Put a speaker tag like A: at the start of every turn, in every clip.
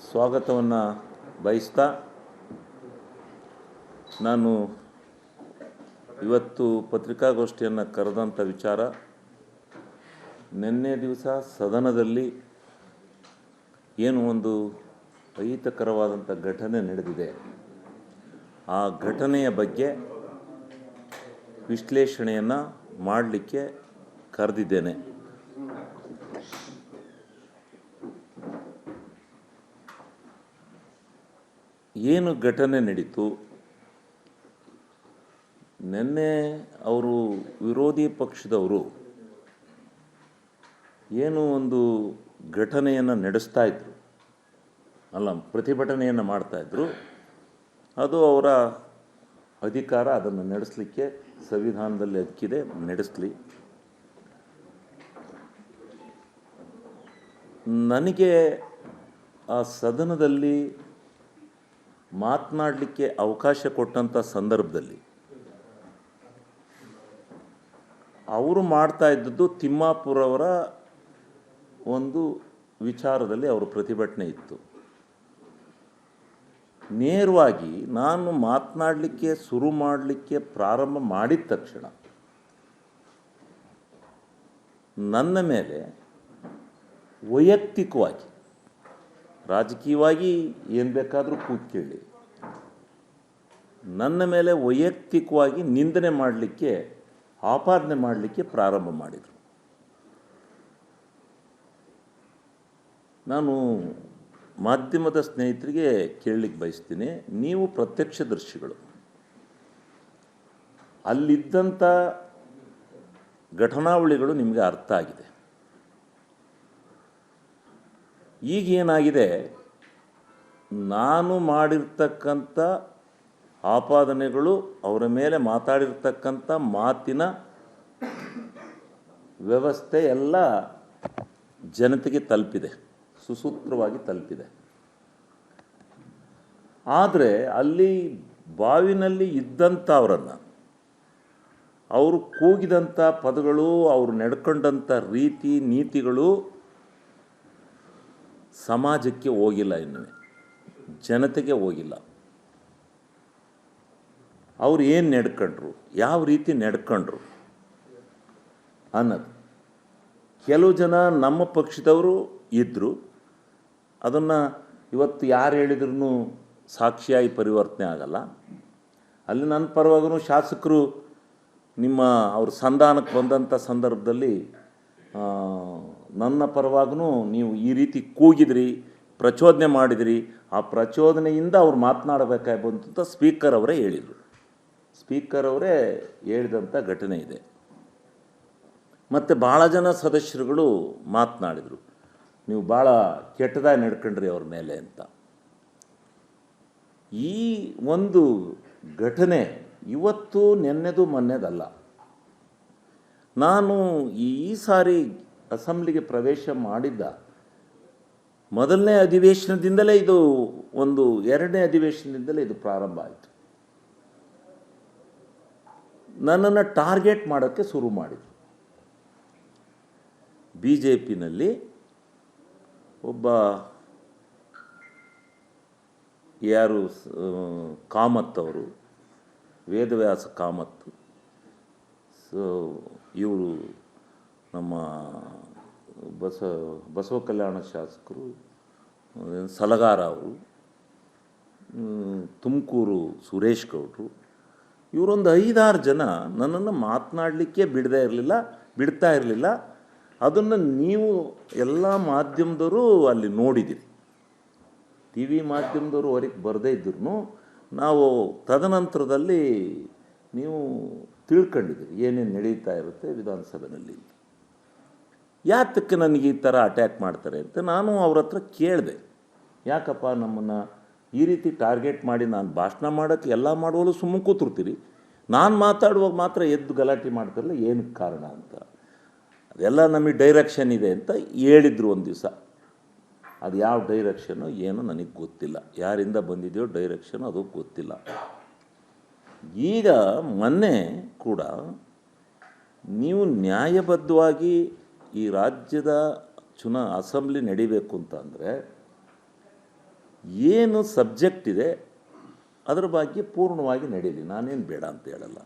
A: ಸ್ವಾಗತವನ್ನು ಬಯಸ್ತಾ ನಾನು ಇವತ್ತು ಪತ್ರಿಕಾಗೋಷ್ಠಿಯನ್ನು ಕರೆದಂಥ ವಿಚಾರ, ನಿನ್ನೆ ದಿವಸ ಸದನದಲ್ಲಿ ಏನು ಒಂದು ಅಹಿತಕರವಾದಂಥ ಘಟನೆ ನಡೆದಿದೆ, ಆ ಘಟನೆಯ ಬಗ್ಗೆ ವಿಶ್ಲೇಷಣೆಯನ್ನು ಮಾಡಲಿಕ್ಕೆ ಕರೆದಿದ್ದೇನೆ. ಏನು ಘಟನೆ ನಡೀತು, ನಿನ್ನೆ ಅವರು ವಿರೋಧಿ ಪಕ್ಷದವರು ಏನು ಒಂದು ಘಟನೆಯನ್ನು ನಡೆಸ್ತಾ ಇದ್ರು, ಪ್ರತಿಭಟನೆಯನ್ನು ಮಾಡ್ತಾಯಿದ್ರು. ಅದು ಅವರ ಅಧಿಕಾರ, ಅದನ್ನು ನಡೆಸಲಿಕ್ಕೆ ಸಂವಿಧಾನದಲ್ಲಿ ಹಕ್ಕಿದೆ, ನಡೆಸಲಿ. ನನಗೆ ಆ ಸದನದಲ್ಲಿ ಮಾತನಾಡಲಿಕ್ಕೆ ಅವಕಾಶ ಕೊಟ್ಟಂಥ ಸಂದರ್ಭದಲ್ಲಿ ಅವರು ಮಾಡ್ತಾ ಇದ್ದದ್ದು ತಿಮ್ಮಾಪುರವರ ಒಂದು ವಿಚಾರದಲ್ಲಿ ಅವರ ಪ್ರತಿಭಟನೆ ಇತ್ತು. ನೇರವಾಗಿ ನಾನು ಮಾತನಾಡಲಿಕ್ಕೆ ಶುರು ಮಾಡಲಿಕ್ಕೆ ಪ್ರಾರಂಭ ಮಾಡಿದ ತಕ್ಷಣ ನನ್ನ ಮೇಲೆ ವೈಯಕ್ತಿಕವಾಗಿ, ರಾಜಕೀಯವಾಗಿ ಏನು ಬೇಕಾದರೂ ಕೂತ್ಕೊಳ್ಳಿ, ನನ್ನ ಮೇಲೆ ವೈಯಕ್ತಿಕವಾಗಿ ನಿಂದನೆ ಮಾಡಲಿಕ್ಕೆ, ಆಪಾದನೆ ಮಾಡಲಿಕ್ಕೆ ಪ್ರಾರಂಭ ಮಾಡಿದರು. ನಾನು ಮಾಧ್ಯಮದ ಸ್ನೇಹಿತರಿಗೆ ಕೇಳಲಿಕ್ಕೆ ಬಯಸ್ತೀನಿ, ನೀವು ಪ್ರತ್ಯಕ್ಷದರ್ಶಿಗಳು, ಅಲ್ಲಿದ್ದಂಥ ಘಟನಾವಳಿಗಳು ನಿಮಗೆ ಅರ್ಥ ಆಗಿದೆ. ಈಗೇನಾಗಿದೆ, ನಾನು ಮಾಡಿರ್ತಕ್ಕಂಥ ಆಪಾದನೆಗಳು, ಅವರ ಮೇಲೆ ಮಾತಾಡಿರ್ತಕ್ಕಂಥ ಮಾತಿನ ವ್ಯವಸ್ಥೆ ಎಲ್ಲ ಜನತೆಗೆ ತಲುಪಿದೆ, ಸುಸೂತ್ರವಾಗಿ ತಲುಪಿದೆ. ಆದರೆ ಅಲ್ಲಿ ಬಾವಿನಲ್ಲಿ ಇದ್ದಂಥವರನ್ನು, ಅವರು ಕೂಗಿದಂಥ ಪದಗಳು, ಅವರು ನಡ್ಕೊಂಡಂಥ ರೀತಿ ನೀತಿಗಳು ಸಮಾಜಕ್ಕೆ ಹೋಗಿಲ್ಲ, ಇನ್ನೂ ಜನತೆಗೆ ಹೋಗಿಲ್ಲ. ಅವ್ರು ಏನು ನಡ್ಕೊಂಡ್ರು, ಯಾವ ರೀತಿ ನಡ್ಕೊಂಡ್ರು ಅನ್ನೋದು. ಕೆಲವು ಜನ ನಮ್ಮ ಪಕ್ಷದವರು ಇದ್ದರು, ಅದನ್ನು ಇವತ್ತು ಯಾರು ಹೇಳಿದ್ರೂ ಸಾಕ್ಷಿಯಾಗಿ ಪರಿವರ್ತನೆ ಆಗಲ್ಲ. ಅಲ್ಲಿ ನನ್ನ ಪರವಾಗೂ ಶಾಸಕರು ನಿಮ್ಮ ಅವ್ರ ಸಂಧಾನಕ್ಕೆ ಬಂದಂಥ ಸಂದರ್ಭದಲ್ಲಿ ನನ್ನ ಪರವಾಗೂ ನೀವು ಈ ರೀತಿ ಕೂಗಿದ್ರಿ, ಪ್ರಚೋದನೆ ಮಾಡಿದಿರಿ, ಆ ಪ್ರಚೋದನೆಯಿಂದ ಅವ್ರು ಮಾತನಾಡಬೇಕಾಗಿ ಬಂತ ಸ್ಪೀಕರ್ ಅವರೇ ಹೇಳಿದರು. ಸ್ಪೀಕರ್ ಅವರೇ ಹೇಳಿದಂಥ ಘಟನೆ ಇದೆ. ಮತ್ತು ಭಾಳ ಜನ ಸದಸ್ಯರುಗಳು ಮಾತನಾಡಿದರು, ನೀವು ಭಾಳ ಕೆಟ್ಟದಾಗಿ ನಡ್ಕೊಂಡ್ರಿ ಅವ್ರ ಮೇಲೆ ಅಂತ. ಈ ಒಂದು ಘಟನೆ ಇವತ್ತು ನೆನ್ನೆದು ಮೊನ್ನೆದಲ್ಲ. ನಾನು ಈ ಸಾರಿ ಅಸೆಂಬ್ಲಿಗೆ ಪ್ರವೇಶ ಮಾಡಿದ್ದ ಮೊದಲನೇ ಅಧಿವೇಶನದಿಂದಲೇ ಇದು ಒಂದು, ಎರಡನೇ ಅಧಿವೇಶನದಿಂದಲೇ ಇದು ಪ್ರಾರಂಭ ಆಯಿತು. ನನ್ನನ್ನು ಟಾರ್ಗೆಟ್ ಮಾಡೋಕ್ಕೆ ಶುರು ಮಾಡಿದರು. ಬಿ ಜೆ ಪಿನಲ್ಲಿ ಒಬ್ಬ ಯಾರು ಕಾಮತ್ ಅವರು, ವೇದವ್ಯಾಸ ಕಾಮತ್, ಇವರು ನಮ್ಮ ಬಸವ ಕಲ್ಯಾಣ ಶಾಸಕರು, ಸಲಗಾರ ಅವರು, ತುಮಕೂರು ಸುರೇಶ್ ಗೌಡರು, ಇವರೊಂದು 5-6 ಜನ ನನ್ನನ್ನು ಮಾತನಾಡಲಿಕ್ಕೆ ಬಿಡ್ತಾ ಇರಲಿಲ್ಲ. ಅದನ್ನು ನೀವು ಎಲ್ಲ ಮಾಧ್ಯಮದವರು ಅಲ್ಲಿ ನೋಡಿದ್ದೀರಿ. ಟಿ ವಿ ಮಾಧ್ಯಮದವರು ಹೊರಗೆ ಬರದೇ ಇದ್ರೂ ನಾವು ತದನಂತರದಲ್ಲಿ ನೀವು ತಿಳ್ಕೊಂಡಿದ್ದೀರಿ ಏನೇನು ನಡೀತಾ ಇರುತ್ತೆ ವಿಧಾನಸಭೆಯಲ್ಲಿ. ಯಾತಕ್ಕೆ ನನಗೆ ಈ ಥರ ಅಟ್ಯಾಕ್ ಮಾಡ್ತಾರೆ ಅಂತ ನಾನು ಅವ್ರ ಹತ್ರ ಕೇಳಿದೆ. ಯಾಕಪ್ಪ ನಮ್ಮನ್ನು ಈ ರೀತಿ ಟಾರ್ಗೆಟ್ ಮಾಡಿ, ನಾನು ಭಾಷಣ ಮಾಡೋಕ್ಕೆ ಎಲ್ಲ ಮಾಡುವಲ್ಲೂ ಸುಮ್ಮನೆ ಕೂತಿರ್ತೀರಿ, ನಾನು ಮಾತಾಡುವಾಗ ಮಾತ್ರ ಎದ್ದು ಗಲಾಟೆ ಮಾಡ್ತಾರಲ್ಲ, ಏನಕ್ಕೆ ಕಾರಣ ಅಂತ. ಅದೆಲ್ಲ ನಮಗೆ ಡೈರೆಕ್ಷನ್ ಇದೆ ಅಂತ ಹೇಳಿದರು ಒಂದು ದಿವಸ. ಅದು ಯಾವ ಡೈರೆಕ್ಷನ್ನು ಏನೋ ನನಗೆ ಗೊತ್ತಿಲ್ಲ, ಯಾರಿಂದ ಬಂದಿದೆಯೋ ಡೈರೆಕ್ಷನ್ ಅದು ಗೊತ್ತಿಲ್ಲ. ಈಗ ಮೊನ್ನೆ ಕೂಡ ನೀವು ನ್ಯಾಯಬದ್ಧವಾಗಿ ಈ ರಾಜ್ಯದ ಅಸೆಂಬ್ಲಿ ನಡಿಬೇಕು ಅಂತಂದರೆ ಏನು ಸಬ್ಜೆಕ್ಟ್ ಇದೆ ಅದರ ಬಗ್ಗೆ ಪೂರ್ಣವಾಗಿ ನಡೀಲಿ, ನಾನೇನು ಬೇಡ ಅಂತ ಹೇಳಲ್ಲ.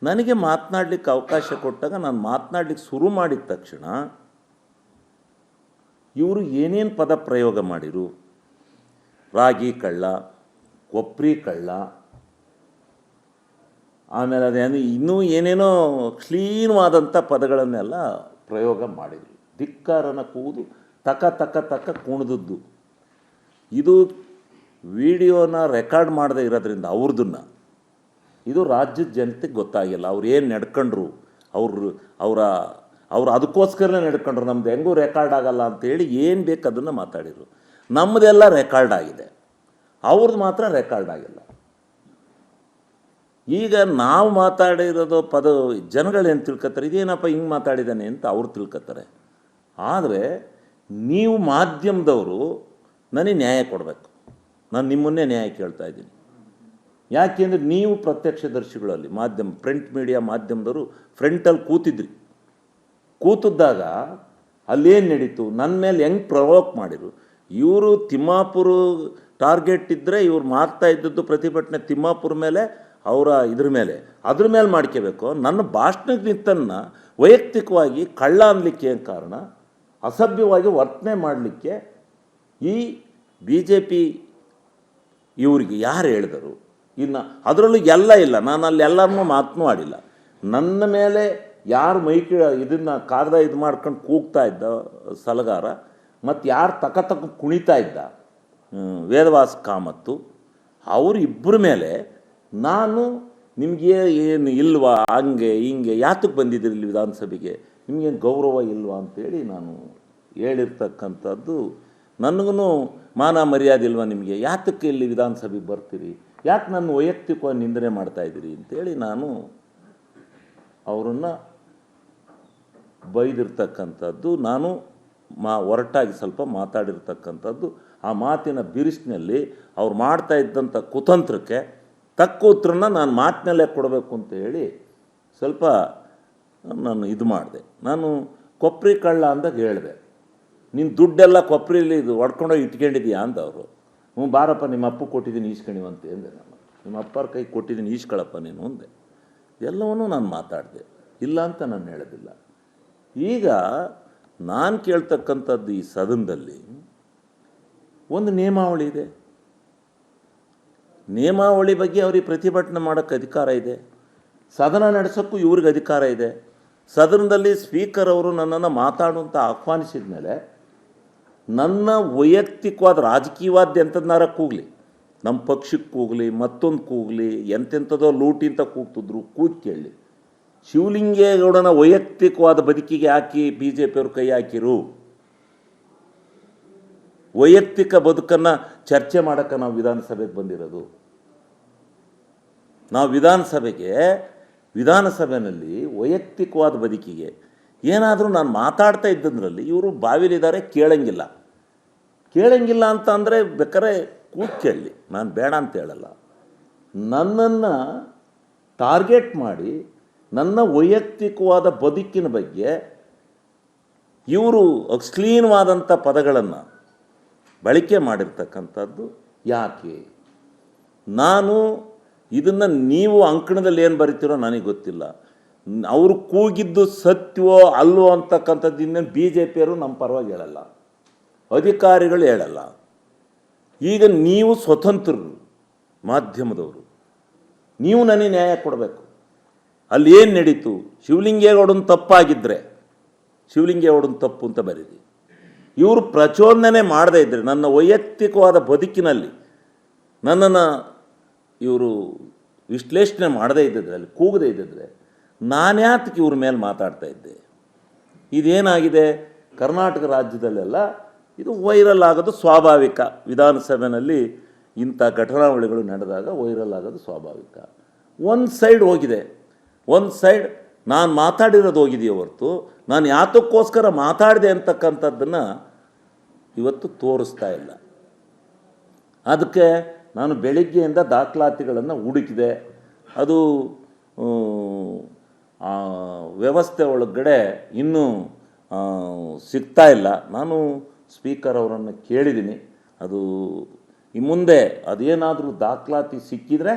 A: ನನಗೆ ಮಾತನಾಡಲಿಕ್ಕೆ ಅವಕಾಶ ಕೊಟ್ಟಾಗ ನಾನು ಮಾತನಾಡಲಿಕ್ಕೆ ಶುರು ಮಾಡಿದ ತಕ್ಷಣ ಇವರು ಏನೇನು ಪದ ಪ್ರಯೋಗ ಮಾಡಿರು, ರಾಗಿ ಕಳ್ಳ, ಕೊಬ್ಬರಿ ಕಳ್ಳ, ಆಮೇಲೆ ಅದೇನು ಇನ್ನೂ ಏನೇನೋ ಕ್ಲೀನ್ವಾದಂಥ ಪದಗಳನ್ನೆಲ್ಲ ಪ್ರಯೋಗ ಮಾಡಿದರು. ಧಿಕ್ಕಾರನ ಕೂದು ತಕ ತಕ ತಕ ಕುಣಿದದ್ದು. ಇದು ವಿಡಿಯೋನ ರೆಕಾರ್ಡ್ ಮಾಡದೇ ಇರೋದ್ರಿಂದ ಅವ್ರದನ್ನು ಇದು ರಾಜ್ಯದ ಜನತೆಗೆ ಗೊತ್ತಾಗಿಲ್ಲ. ಅವ್ರು ಏನು ನಡ್ಕೊಂಡ್ರು, ಅವ್ರು ಅದಕ್ಕೋಸ್ಕರನೇ ನಡ್ಕೊಂಡ್ರು. ನಮ್ದು ಹೆಂಗೂ ರೆಕಾರ್ಡ್ ಆಗಲ್ಲ ಅಂತೇಳಿ ಏನು ಬೇಕು ಅದನ್ನು ಮಾತಾಡಿದರು. ನಮ್ಮದೆಲ್ಲ ರೆಕಾರ್ಡ್ ಆಗಿದೆ, ಅವ್ರದ್ದು ಮಾತ್ರ ರೆಕಾರ್ಡ್ ಆಗಿಲ್ಲ. ಈಗ ನಾವು ಮಾತಾಡಿರೋದು ಪದ ಜನಗಳೇನು ತಿಳ್ಕೊತಾರೆ, ಇದೇನಪ್ಪ ಹಿಂಗೆ ಮಾತಾಡಿದ್ದಾನೆ ಅಂತ ಅವ್ರು ತಿಳ್ಕೊತಾರೆ. ಆದರೆ ನೀವು ಮಾಧ್ಯಮದವರು ನನಗೆ ನ್ಯಾಯ ಕೊಡಬೇಕು. ನಾನು ನಿಮ್ಮನ್ನೇ ನ್ಯಾಯ ಕೇಳ್ತಾ ಇದ್ದೀನಿ. ಯಾಕೆಂದರೆ ನೀವು ಪ್ರತ್ಯಕ್ಷದರ್ಶಿಗಳಲ್ಲಿ ಪ್ರಿಂಟ್ ಮೀಡಿಯಾ ಮಾಧ್ಯಮದವರು ಫ್ರಂಟಲ್ಲಿ ಕೂತಿದ್ದಾಗ ಅಲ್ಲೇನು ನಡೀತು, ನನ್ನ ಮೇಲೆ ಹೆಂಗೆ ಪ್ರವೋಕ್ ಮಾಡಿರು. ಇವರು ತಿಮ್ಮಾಪುರ ಟಾರ್ಗೆಟ್ ಇದ್ದರೆ ಇವ್ರು ಮಾಡ್ತಾ ಇದ್ದದ್ದು ಪ್ರತಿಭಟನೆ ತಿಮ್ಮಾಪುರ ಮೇಲೆ, ಅದ್ರ ಮೇಲೆ ಮಾಡ್ಕೋಬೇಕು. ನನ್ನ ಭಾಷಣಕ್ಕೆ ನಿಂತನ್ನು ವೈಯಕ್ತಿಕವಾಗಿ ಕಳ್ಳ ಅನ್ನಲಿಕ್ಕೆ ಏನು ಕಾರಣ, ಅಸಭ್ಯವಾಗಿ ವರ್ತನೆ ಮಾಡಲಿಕ್ಕೆ ಈ BJP ಇವರಿಗೆ ಯಾರು ಹೇಳಿದರು? ಇನ್ನು ಅದರಲ್ಲೂ ಎಲ್ಲ ಇಲ್ಲ, ನಾನು ಅಲ್ಲಿ ಎಲ್ಲರನ್ನೂ ಮಾತನಾಡಿಲ್ಲ. ನನ್ನ ಮೇಲೆ ಯಾರು ಮೈಕಿ ಇದನ್ನು ಕಾಗದ ಇದು ಮಾಡ್ಕೊಂಡು ಕೂಗ್ತಾ ಇದ್ದ ಸಲಗಾರ, ಮತ್ತು ಯಾರು ತಕ ಕುಣಿತಾ ಇದ್ದ ವೇದವಾಸ್ ಕಾಮತ್ತು, ಅವರಿಬ್ಬರ ಮೇಲೆ ನಾನು ನಿಮಗೆ ಏನು ಇಲ್ವಾ, ಹಂಗೆ ಹಿಂಗೆ ಯಾತಕ್ಕೆ ಬಂದಿದ್ದೀರಿ ಇಲ್ಲಿ ವಿಧಾನಸಭೆಗೆ, ನಿಮಗೇನು ಗೌರವ ಇಲ್ವಾ ಅಂತೇಳಿ ನಾನು ಹೇಳಿರ್ತಕ್ಕಂಥದ್ದು. ನನಗೂ ಮಾನ ಮರ್ಯಾದೆ ಇಲ್ವಾ ನಿಮಗೆ, ಯಾತಕ್ಕೆ ಇಲ್ಲಿ ವಿಧಾನಸಭೆಗೆ ಬರ್ತೀರಿ, ಯಾಕೆ ನನ್ನ ವೈಯಕ್ತಿಕವಾಗಿ ನಿಂದನೆ ಮಾಡ್ತಾಯಿದ್ದೀರಿ ಅಂತೇಳಿ ನಾನು ಅವರನ್ನು ಬೈದಿರ್ತಕ್ಕಂಥದ್ದು. ನಾನು ಹೊರಟಾಗಿ ಸ್ವಲ್ಪ ಮಾತಾಡಿರ್ತಕ್ಕಂಥದ್ದು. ಆ ಮಾತಿನ ಬಿರುಸಿನಲ್ಲಿ ಅವ್ರು ಮಾಡ್ತಾ ಇದ್ದಂಥ ಕುತಂತ್ರಕ್ಕೆ ತಕ್ಕ ಉತ್ತರನ ನಾನು ಮಾತಿನಲ್ಲೇ ಕೊಡಬೇಕು ಅಂತ ಹೇಳಿ ಸ್ವಲ್ಪ ನಾನು ಇದು ಮಾಡಿದೆ. ನಾನು ಕೊಬ್ಬರಿ ಕಳ್ಳ ಅಂದಾಗ ಹೇಳಿದೆ, ನೀನು ದುಡ್ಡೆಲ್ಲ ಕೊಬ್ಬರಿಲಿ ಇದು ಹೊಡ್ಕೊಂಡೋಗಿ ಇಟ್ಕೊಂಡಿದ್ದೀಯಾ ಅಂದವರು. ಬಾರಪ್ಪ ನಿಮ್ಮ ಅಪ್ಪ ಕೊಟ್ಟಿದ್ದೀನಿ ಈಸ್ಕಣಿವಂತೆ ಅಂದೆ. ನಾನು ನಿಮ್ಮ ಅಪ್ಪರ ಕೈ ಕೊಟ್ಟಿದ್ದೀನಿ ಈಸ್ಕೊಳಪ್ಪ ನೀನು ಅಂದೆ. ಎಲ್ಲವನ್ನೂ ನಾನು ಮಾತಾಡಿದೆ, ಇಲ್ಲ ಅಂತ ನಾನು ಹೇಳೋದಿಲ್ಲ. ಈಗ ನಾನು ಕೇಳ್ತಕ್ಕಂಥದ್ದು ಈ ಸದನದಲ್ಲಿ ಒಂದು ನಿಯಮಾವಳಿ ಇದೆ. ನಿಯಮಾವಳಿ ಬಗ್ಗೆ ಅವ್ರಿಗೆ ಪ್ರತಿಭಟನೆ ಮಾಡೋಕ್ಕೆ ಅಧಿಕಾರ ಇದೆ, ಸದನ ನಡೆಸೋಕ್ಕೂ ಇವ್ರಿಗೆ ಅಧಿಕಾರ ಇದೆ. ಸದನದಲ್ಲಿ ಸ್ಪೀಕರ್ ಅವರು ನನ್ನನ್ನು ಮಾತಾಡುವಂತ ಆಹ್ವಾನಿಸಿದ ಮೇಲೆ ನನ್ನ ವೈಯಕ್ತಿಕವಾದ ರಾಜಕೀಯವಾದ ಎಂಥದ್ನಾರ ಕೂಗಲಿ, ನಮ್ಮ ಪಕ್ಷಕ್ಕೆ ಕೂಗಲಿ, ಮತ್ತೊಂದು ಕೂಗಲಿ, ಎಂತೆಂಥದೋ ಲೂಟಿ ಅಂತ ಕೂಗ್ತಿದ್ರು, ಕೂಗಿ ಕೇಳಲಿ. ಶಿವಲಿಂಗೇಗೌಡನ ವೈಯಕ್ತಿಕವಾದ ಬದುಕಿಗೆ ಹಾಕಿ BJP ಅವರು ಕೈ ಹಾಕಿರು. ವೈಯಕ್ತಿಕ ಬದುಕನ್ನು ಚರ್ಚೆ ಮಾಡೋಕ್ಕೆ ನಾವು ವಿಧಾನಸಭೆಗೆ ಬಂದಿರೋದು. ನಾವು ವಿಧಾನಸಭೆಯಲ್ಲಿ ವೈಯಕ್ತಿಕವಾದ ಬದುಕಿಗೆ ಏನಾದರೂ ನಾನು ಮಾತಾಡ್ತಾ ಇದ್ದದ್ರಲ್ಲಿ ಇವರು ಬಾವಿಲಿದ್ದಾರೆ, ಕೇಳಂಗಿಲ್ಲ ಅಂತ ಅಂದರೆ ಬೇಕಾದ್ರೆ ಕೂಗಿ ಕೇಳಲಿ, ನಾನು ಬೇಡ ಅಂತ ಹೇಳಲ್ಲ. ನನ್ನನ್ನು ಟಾರ್ಗೆಟ್ ಮಾಡಿ ನನ್ನ ವೈಯಕ್ತಿಕವಾದ ಬದುಕಿನ ಬಗ್ಗೆ ಇವರು ಅಶ್ಲೀಲವಾದಂಥ ಪದಗಳನ್ನು ಬಳಕೆ ಮಾಡಿರ್ತಕ್ಕಂಥದ್ದು ಯಾಕೆ? ನಾನು ಇದನ್ನು ನೀವು ಅಂಕಣದಲ್ಲಿ ಏನು ಬರಿತೀರೋ ನನಗೆ ಗೊತ್ತಿಲ್ಲ. ಅವರು ಕೂಗಿದ್ದು ಸತ್ಯವೋ ಅಲ್ವೋ ಅಂತಕ್ಕಂಥದ್ದು ಇನ್ನೇನು BJP ಅವರು ನಮ್ಮ ಪರವಾಗಿ ಹೇಳಲ್ಲ, ಅಧಿಕಾರಿಗಳು ಹೇಳಲ್ಲ. ಈಗ ನೀವು ಸ್ವತಂತ್ರರು, ಮಾಧ್ಯಮದವರು, ನೀವು ನನಗೆ ನ್ಯಾಯ ಕೊಡಬೇಕು. ಅಲ್ಲಿ ಏನು ನಡೀತು, ಶಿವಲಿಂಗೇಗೌಡನ ತಪ್ಪಾಗಿದ್ದರೆ ಶಿವಲಿಂಗೇಗೌಡನ ತಪ್ಪು ಅಂತ ಬರೀರಿ. ಇವರು ಪ್ರಚೋದನೆ ಮಾಡದೇ ಇದ್ದರೆ, ನನ್ನ ವೈಯಕ್ತಿಕವಾದ ಬದುಕಿನಲ್ಲಿ ನನ್ನನ್ನು ಇವರು ವಿಶ್ಲೇಷಣೆ ಮಾಡದೇ ಇದ್ದಿದ್ರೆ, ಅಲ್ಲಿ ಕೂಗದೇ ಇದ್ದಿದ್ರೆ, ನಾನ್ಯಾತಕ್ಕೆ ಇವ್ರ ಮೇಲೆ ಮಾತಾಡ್ತಾ ಇದ್ದೆ? ಇದೇನಾಗಿದೆ, ಕರ್ನಾಟಕ ರಾಜ್ಯದಲ್ಲೆಲ್ಲ ಇದು ವೈರಲ್ ಆಗೋದು ಸ್ವಾಭಾವಿಕ. ವಿಧಾನಸಭೆಯಲ್ಲಿ ಇಂಥ ಘಟನಾವಳಿಗಳು ನಡೆದಾಗ ವೈರಲ್ ಆಗೋದು ಸ್ವಾಭಾವಿಕ. ಒಂದು ಸೈಡ್ ಹೋಗಿದೆ, ಒಂದು ಸೈಡ್ ನಾನು ಮಾತಾಡಿರೋದು ಹೋಗಿದೆಯೋ ಹೊರತು ನಾನು ಯಾತಕ್ಕೋಸ್ಕರ ಮಾತಾಡಿದೆ ಅಂತಕ್ಕಂಥದ್ದನ್ನು ಇವತ್ತು ತೋರಿಸ್ತಾ ಇಲ್ಲ. ಅದಕ್ಕೆ ನಾನು ಬೆಳಿಗ್ಗೆಯಿಂದ ದಾಖಲಾತಿಗಳನ್ನು ಹುಡುಕಿದೆ, ಅದು ವ್ಯವಸ್ಥೆ ಒಳಗಡೆ ಇನ್ನೂ ಸಿಗ್ತಾ ಇಲ್ಲ. ನಾನು ಸ್ಪೀಕರ್ ಅವರನ್ನು ಕೇಳಿದ್ದೀನಿ, ಅದು ಈ ಮುಂದೆ ಅದೇನಾದರೂ ದಾಖಲಾತಿ ಸಿಕ್ಕಿದರೆ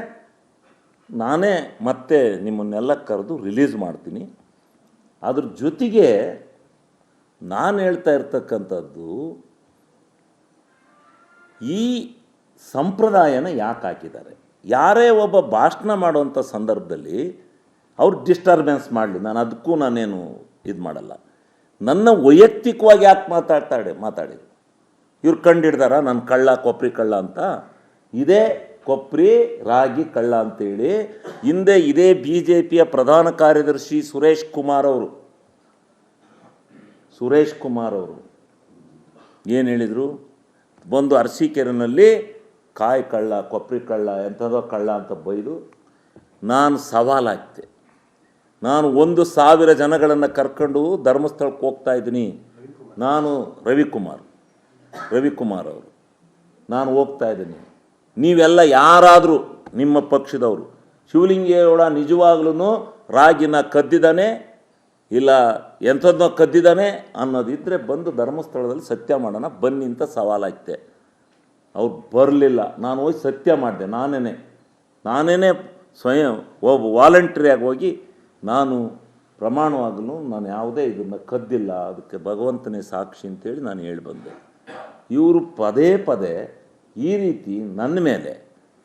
A: ನಾನೇ ಮತ್ತೆ ನಿಮ್ಮನ್ನೆಲ್ಲ ಕರೆದು ರಿಲೀಸ್ ಮಾಡ್ತೀನಿ. ಅದ್ರ ಜೊತೆಗೆ ನಾನು ಹೇಳ್ತಾ ಇರ್ತಕ್ಕಂಥದ್ದು, ಈ ಸಂಪ್ರದಾಯನ ಯಾಕೆ ಹಾಕಿದ್ದಾರೆ? ಯಾರೇ ಒಬ್ಬ ಭಾಷಣ ಮಾಡುವಂಥ ಸಂದರ್ಭದಲ್ಲಿ ಅವ್ರು ಡಿಸ್ಟರ್ಬೆನ್ಸ್ ಮಾಡಲಿ, ನಾನೇನು ಇದು ಮಾಡಲ್ಲ. ನನ್ನ ವೈಯಕ್ತಿಕವಾಗಿ ಯಾಕೆ ಮಾತಾಡಿದ್ರು? ಇವ್ರು ಕಂಡಿಡ್ದಾರ ನನ್ನ ಕಳ್ಳ, ಕೊಪ್ರಿ ಕಳ್ಳ ಅಂತ? ಇದೇ ಕೊಪ್ರಿ ರಾಗಿ ಕಳ್ಳ ಅಂತೇಳಿ ಹಿಂದೆ ಇದೇ BJPಯ ಪ್ರಧಾನ ಕಾರ್ಯದರ್ಶಿ ಸುರೇಶ್ ಕುಮಾರ್ ಅವರು ಏನು ಹೇಳಿದರು? ಬಂದು ಅರಸೀಕೆರೆನಲ್ಲಿ ಕಾಯಿ ಕಳ್ಳ, ಕೊಪ್ರಿ ಕಳ್ಳ, ಎಂಥದೋ ಕಳ್ಳ ಅಂತ ಬೈದು ನಾನು ಸವಾಲಾಗ್ತೆ. ನಾನು 1,000 ಜನಗಳನ್ನು ಕರ್ಕೊಂಡು ಧರ್ಮಸ್ಥಳಕ್ಕೆ ಹೋಗ್ತಾ ಇದ್ದೀನಿ. ನಾನು ರವಿಕುಮಾರ್ ಅವರು ನಾನು ಹೋಗ್ತಾ ಇದ್ದೀನಿ. ನೀವೆಲ್ಲ ಯಾರಾದರೂ ನಿಮ್ಮ ಪಕ್ಷದವರು ಶಿವಲಿಂಗೇಗೌಡ ನಿಜವಾಗ್ಲೂ ರಾಗಿನ ಕದ್ದಿದ್ದಾನೆ ಇಲ್ಲ ಎಂಥದ್ದನ್ನ ಕದ್ದಿದ್ದಾನೆ ಅನ್ನೋದಿದ್ದರೆ ಬಂದು ಧರ್ಮಸ್ಥಳದಲ್ಲಿ ಸತ್ಯ ಮಾಡೋಣ ಬನ್ನಿ ಅಂತ ಸವಾಲಾಗ್ತೆ. ಅವ್ರು ಬರಲಿಲ್ಲ. ನಾನು ಹೋಗಿ ಸತ್ಯ ಮಾಡಿದೆ. ನಾನೇ ಸ್ವಯಂ ಒಬ್ಬ ವಾಲಂಟ್ರಿಯಾಗಿ ಹೋಗಿ ನಾನು ಪ್ರಮಾಣವಾಗಲು ನಾನು ಯಾವುದೇ ಇದನ್ನು ಕದ್ದಿಲ್ಲ, ಅದಕ್ಕೆ ಭಗವಂತನೇ ಸಾಕ್ಷಿ ಅಂತೇಳಿ ನಾನು ಹೇಳಿ ಬಂದೆ. ಇವರು ಪದೇ ಪದೇ ಈ ರೀತಿ ನನ್ನ ಮೇಲೆ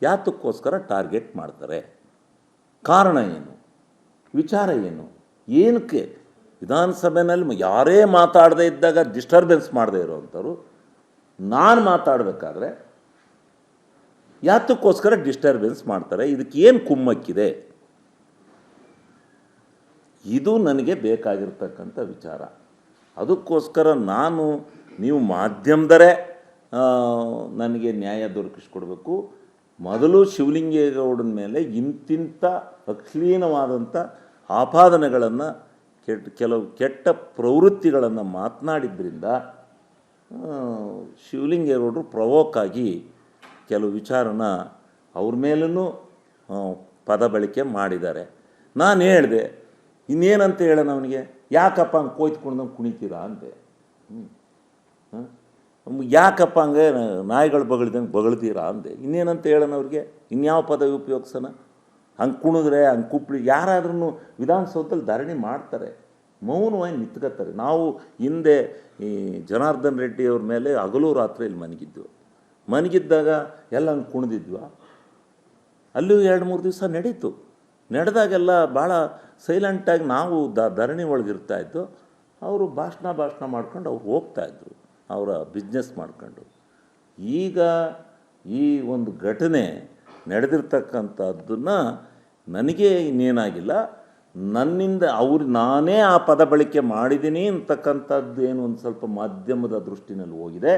A: ಯಾತಕ್ಕೋಸ್ಕರ ಟಾರ್ಗೆಟ್ ಮಾಡ್ತಾರೆ? ಕಾರಣ ಏನು? ವಿಚಾರ ಏನು? ಏನಕ್ಕೆ ವಿಧಾನಸಭೆಯಲ್ಲಿ ಯಾರೇ ಮಾತಾಡದೇ ಇದ್ದಾಗ ಡಿಸ್ಟರ್ಬೆನ್ಸ್ ಮಾಡದೇ ಇರೋವಂಥವ್ರು ನಾನು ಮಾತಾಡಬೇಕಾದ್ರೆ ಯಾತಕ್ಕೋಸ್ಕರ ಡಿಸ್ಟರ್ಬೆನ್ಸ್ ಮಾಡ್ತಾರೆ? ಇದಕ್ಕೆ ಏನು ಕುಮ್ಮಕ್ಕಿದೆ? ಇದು ನನಗೆ ಬೇಕಾಗಿರ್ತಕ್ಕಂಥ ವಿಚಾರ. ಅದಕ್ಕೋಸ್ಕರ ನೀವು ಮಾಧ್ಯಮದರೇ ನನಗೆ ನ್ಯಾಯ ದೊರಕಿಸ್ಕೊಡ್ಬೇಕು. ಮೊದಲು ಶಿವಲಿಂಗೇಗೌಡನ ಮೇಲೆ ಇಂತಿಂಥ ಅಶ್ಲೀಲವಾದಂಥ ಆಪಾದನೆಗಳನ್ನು ಕೆಲವು ಕೆಟ್ಟ ಪ್ರವೃತ್ತಿಗಳನ್ನು ಮಾತನಾಡಿದ್ರಿಂದ ಶಿವಲಿಂಗೇಗೌಡರು ಪ್ರವೋಕಾಗಿ ಕೆಲವು ವಿಚಾರನ ಅವ್ರ ಮೇಲೂ ಪದ ಬಳಕೆ ಮಾಡಿದ್ದಾರೆ. ನಾನು ಹೇಳಿದೆ, ಇನ್ನೇನಂತ ಹೇಳೋಣ ಅವನಿಗೆ? ಯಾಕಪ್ಪ ಹಂಗೆ ಕೋಯ್ತ್ಕೊಂಡು ಕುಣಿತೀರಾ ಅಂದೆ. ಯಾಕಪ್ಪ ಹಂಗೆ ನಾಯಿಗಳು ಬಗಳ್ತೀರಾ ಅಂದೆ. ಇನ್ನೇನಂತ ಹೇಳೋಣ ಅವ್ರಿಗೆ? ಇನ್ಯಾವ ಪದ ಉಪಯೋಗಿಸೋಣ? ಹಂಗೆ ಕುಣಿದ್ರೆ ಹಂಗೆ ಕುಪ್ಪಳಿ ಯಾರಾದ್ರೂ ವಿಧಾನಸೌಧದಲ್ಲಿ ಧರಣಿ ಮಾಡ್ತಾರೆ, ಮೌನವಾಗಿ ನಿಂತ್ಕೋತಾರೆ. ನಾವು ಹಿಂದೆ ಈ ಜನಾರ್ದನ್ ರೆಡ್ಡಿ ಅವ್ರ ಮೇಲೆ ಹಗಲು ರಾತ್ರಿ ಇಲ್ಲಿ ಮನಗಿದ್ದಾಗ ಎಲ್ಲ ಹಂಗೆ ಕುಣಿದಿದ್ವ? ಅಲ್ಲೂ 2-3 ದಿವಸ ನಡೀತು. ನಡೆದಾಗೆಲ್ಲ ಭಾಳ ಸೈಲೆಂಟಾಗಿ ನಾವು ಧರಣಿ ಒಳಗಿರ್ತಾಯಿದ್ದು. ಅವರು ಭಾಷಣ ಮಾಡ್ಕೊಂಡು ಅವ್ರು ಹೋಗ್ತಾಯಿದ್ರು ಅವರ ಬಿಸ್ನೆಸ್ ಮಾಡ್ಕೊಂಡು. ಈಗ ಈ ಒಂದು ಘಟನೆ ನಡೆದಿರ್ತಕ್ಕಂಥದ್ದನ್ನು ನನಗೆ ಇನ್ನೇನಾಗಿಲ್ಲ, ನನ್ನಿಂದ ನಾನೇ ಆ ಪದ ಬಳಕೆ ಮಾಡಿದ್ದೀನಿ ಅಂತಕ್ಕಂಥದ್ದು ಏನು ಒಂದು ಸ್ವಲ್ಪ ಮಾಧ್ಯಮದ ದೃಷ್ಟಿನಲ್ಲಿ ಹೋಗಿದೆ.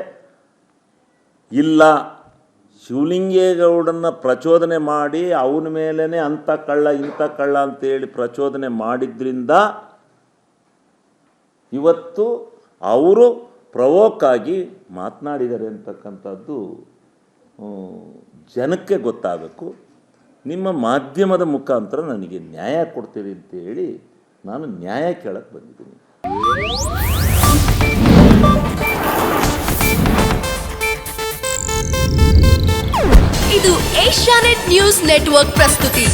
A: ಇಲ್ಲ, ಶಿವಲಿಂಗೇಗೌಡನ್ನ ಪ್ರಚೋದನೆ ಮಾಡಿ ಅವನ ಮೇಲೇ ಅಂಥ ಕಳ್ಳ ಇಂಥ ಕಳ್ಳ ಅಂತೇಳಿ ಪ್ರಚೋದನೆ ಮಾಡಿದ್ರಿಂದ ಇವತ್ತು ಅವರು ಪ್ರವೋಕಾಗಿ ಮಾತನಾಡಿದ್ದಾರೆ ಅಂತಕ್ಕಂಥದ್ದು ಜನಕ್ಕೆ ಗೊತ್ತಾಗಬೇಕು. ನಿಮ್ಮ ಮಾಧ್ಯಮದ ಮುಖಾಂತರ ನನಗೆ ನ್ಯಾಯ ಕೊಡ್ತೀರಿ ಅಂತೇಳಿ ನಾನು ನ್ಯಾಯ ಕೇಳಕ್ಕೆ ಬಂದಿದ್ದೀನಿ.
B: ಇದು ಏಷ್ಯಾನೆಟ್ ನ್ಯೂಸ್ ನೆಟ್ವರ್ಕ್ ಪ್ರಸ್ತುತಿ.